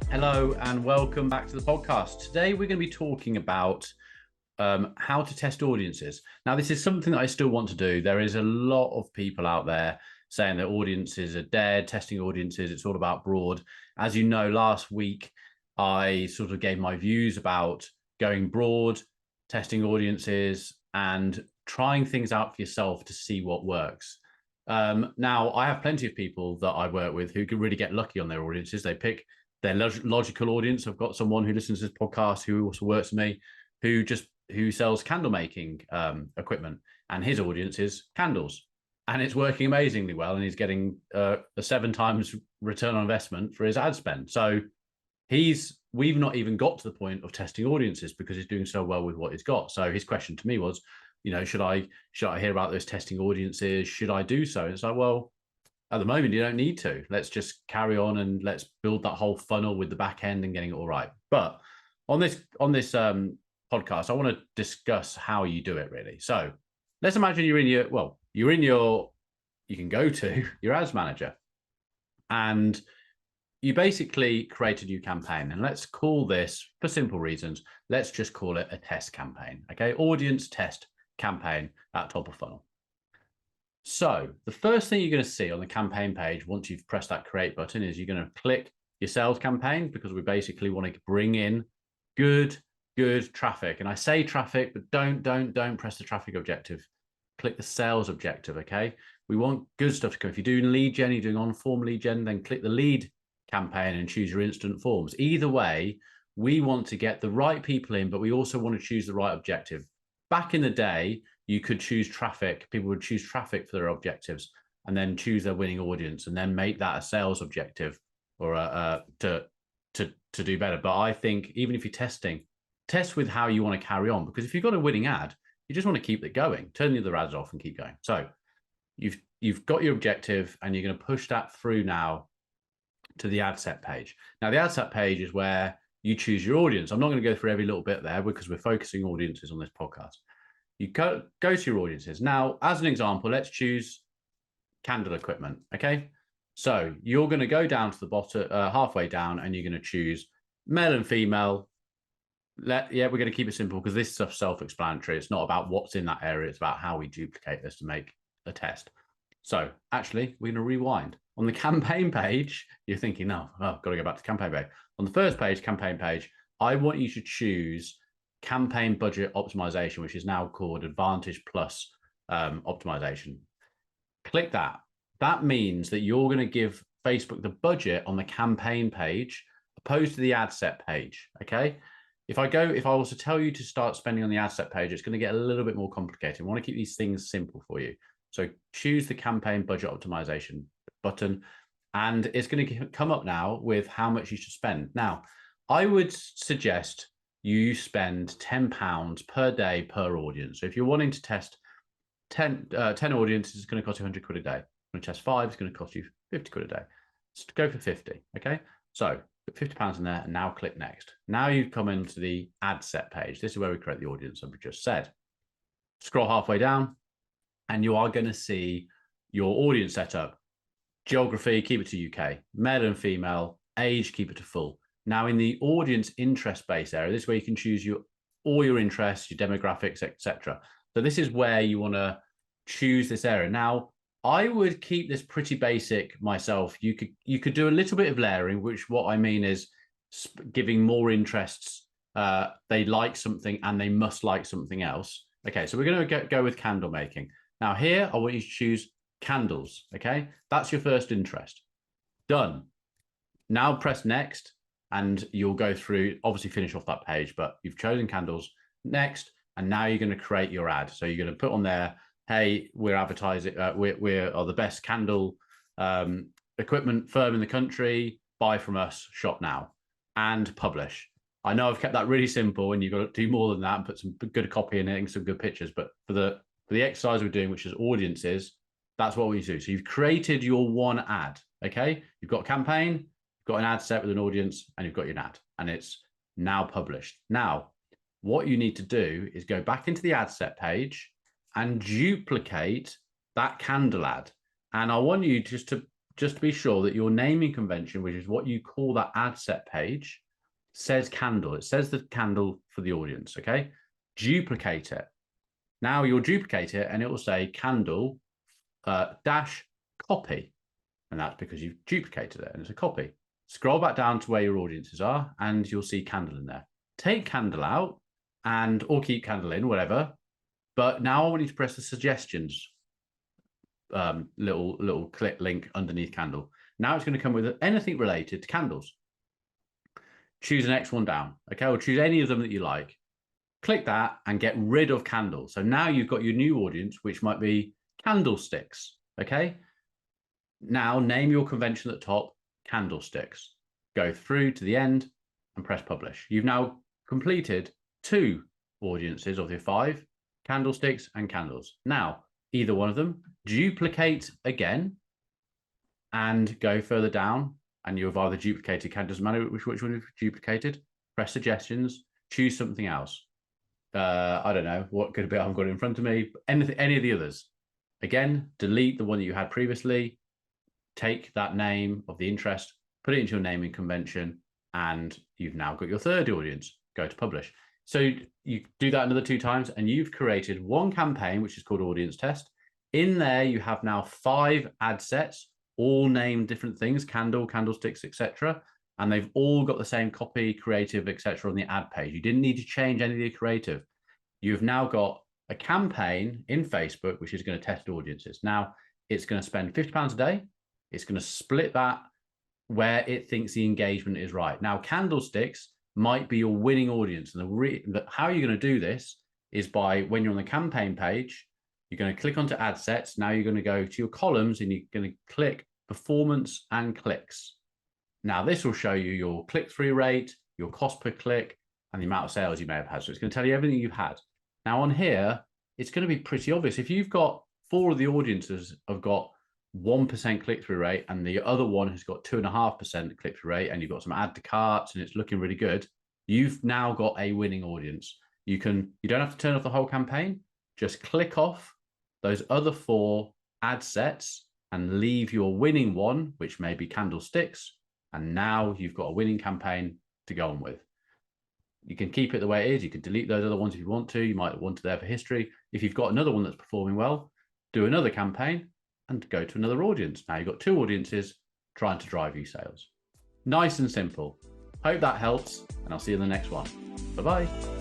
Hello and welcome back to the podcast. Today we're going to be talking about how to test audiences. Now, this is something that I still want to do. There is a lot of people out there saying that audiences are dead, testing audiences, it's all about broad. As you know, last week I sort of gave my views about going broad, testing audiences, and trying things out for yourself to see what works. Now, I have plenty of people that I work with who can really get lucky on their audiences. They pick their logical audience. I've got someone who listens to this podcast who also works with me, who sells candle making equipment, and his audience is candles, and it's working amazingly well, and he's getting a 7 times return on investment for his ad spend. So we've not even got to the point of testing audiences because he's doing so well with what he's got. So his question to me was, should I hear about those testing audiences? Should I do so? And it's like, well, at the moment, you don't need to. Let's just carry on and let's build that whole funnel with the back end and getting it all right. But on this podcast, I want to discuss how you do it really. So let's imagine you can go to your ads manager and you basically create a new campaign. And let's call this, for simple reasons, let's just call it a test campaign. Okay, audience test campaign at top of funnel. So the first thing you're going to see on the campaign page once you've pressed that create button is you're going to click your sales campaign, because we basically want to bring in good traffic. And I say traffic, but don't press the traffic objective. Click the sales objective, okay? We want good stuff to come. If you're doing lead gen, you're doing on-form lead gen, then click the lead campaign and choose your instant forms. Either way, we want to get the right people in, but we also want to choose the right objective. Back in the day, you could choose traffic. People would choose traffic for their objectives and then choose their winning audience and then make that a sales objective or to do better. But I think even if you're testing, test with how you want to carry on, because if you've got a winning ad, you just want to keep it going. Turn the other ads off and keep going. So you've got your objective and you're going to push that through now to the ad set page. Now, the ad set page is where you choose your audience. I'm not going to go through every little bit there because we're focusing audiences on this podcast. You go to your audiences. Now, as an example, let's choose candle equipment, okay? So you're going to go down to the bottom, halfway down, and you're going to choose male and female. We're going to keep it simple because this stuff's self-explanatory. It's not about what's in that area. It's about how we duplicate this to make a test. So actually, we're going to rewind. On the campaign page, you're thinking, no, I've got to go back to campaign page. On the first page, campaign page, I want you to choose campaign budget optimization, which is now called Advantage Plus optimization. Click that. That means that you're going to give Facebook the budget on the campaign page opposed to the ad set page, okay? If I was to tell you to start spending on the ad set page, it's going to get a little bit more complicated. I want to keep these things simple for you. So choose the campaign budget optimization button, and it's going to come up now with how much you should spend. Now, I would suggest you spend £10 per day per audience. So if you're wanting to test 10 audiences, it's going to cost you 100 quid a day. When you test 5, it's going to cost you 50 quid a day. So go for 50, okay? So put £50 in there and now click next. Now you've come into the ad set page. This is where we create the audience, as we just said. Scroll halfway down and you are going to see your audience setup. Geography, keep it to UK. Male and female. Age, keep it to full. Now, in the audience interest base area, this is where you can choose all your interests, your demographics, etc. So this is where you want to choose this area. Now, I would keep this pretty basic myself. You could do a little bit of layering, which what I mean is giving more interests. They like something and they must like something else. Okay, so we're going to go with candle making. Now here, I want you to choose candles. Okay, that's your first interest. Done. Now press next. And you'll go through, obviously finish off that page, but you've chosen candles next, and now you're going to create your ad. So you're going to put on there, hey, we're advertising, we are the best candle equipment firm in the country, buy from us, shop now, and publish. I know I've kept that really simple, and you've got to do more than that and put some good copy in it and some good pictures, but for the exercise we're doing, which is audiences, that's what we do. So you've created your one ad, okay? You've got a campaign, got an ad set with an audience, and you've got your ad, and it's now published. Now, what you need to do is go back into the ad set page and duplicate that candle ad. And I want you just to just to be sure that your naming convention, which is what you call that ad set page, says candle. It says the candle for the audience, okay? Duplicate it. Now you'll duplicate it and it will say candle dash copy. And that's because you've duplicated it and it's a copy. Scroll back down to where your audiences are and you'll see candle in there. Take candle out and or keep candle in, whatever. But now I want you to press the suggestions little click link underneath candle. Now it's going to come with anything related to candles. Choose the next one down, okay, or choose any of them that you like. Click that and get rid of candle. So now you've got your new audience, which might be candlesticks, okay? Now name your convention at the top, candlesticks. Go through to the end and press publish. You've now completed 2 audiences of your 5, candlesticks and candles. Now, either one of them, duplicate again and go further down and you've either duplicated candles matter, which one you've duplicated, press suggestions, choose something else. I don't know, what could it be? I've got it in front of me, any of the others. Again, delete the one that you had previously, take that name of the interest, put it into your naming convention, and you've now got your 3rd audience. Go to publish. So you do that another 2 times and you've created one campaign, which is called audience test. In there, you have now 5 ad sets, all named different things, candle, candlesticks, etc. And they've all got the same copy, creative, etc. on the ad page. You didn't need to change any of the creative. You've now got a campaign in Facebook, which is going to test audiences. Now, it's going to spend £50 a day. It's going to split that where it thinks the engagement is right. Now, candlesticks might be your winning audience. And how you're going to do this is by, when you're on the campaign page, you're going to click onto ad sets. Now you're going to go to your columns and you're going to click performance and clicks. Now this will show you your click-through rate, your cost per click, and the amount of sales you may have had. So it's going to tell you everything you've had. Now on here, it's going to be pretty obvious. If you've got 4 of the audiences have got 1% click-through rate and the other one has got 2.5% click-through rate, and you've got some add to carts and it's looking really good, you've now got a winning audience. You don't have to turn off the whole campaign. Just click off those other 4 ad sets and leave your winning one, which may be candlesticks. And now you've got a winning campaign to go on with. You can keep it the way it is. You can delete those other ones if you want to. You might want it there for history. If you've got another one that's performing well, do another campaign and go to another audience. Now you've got 2 audiences trying to drive you sales. Nice and simple. Hope that helps, and I'll see you in the next one. Bye-bye.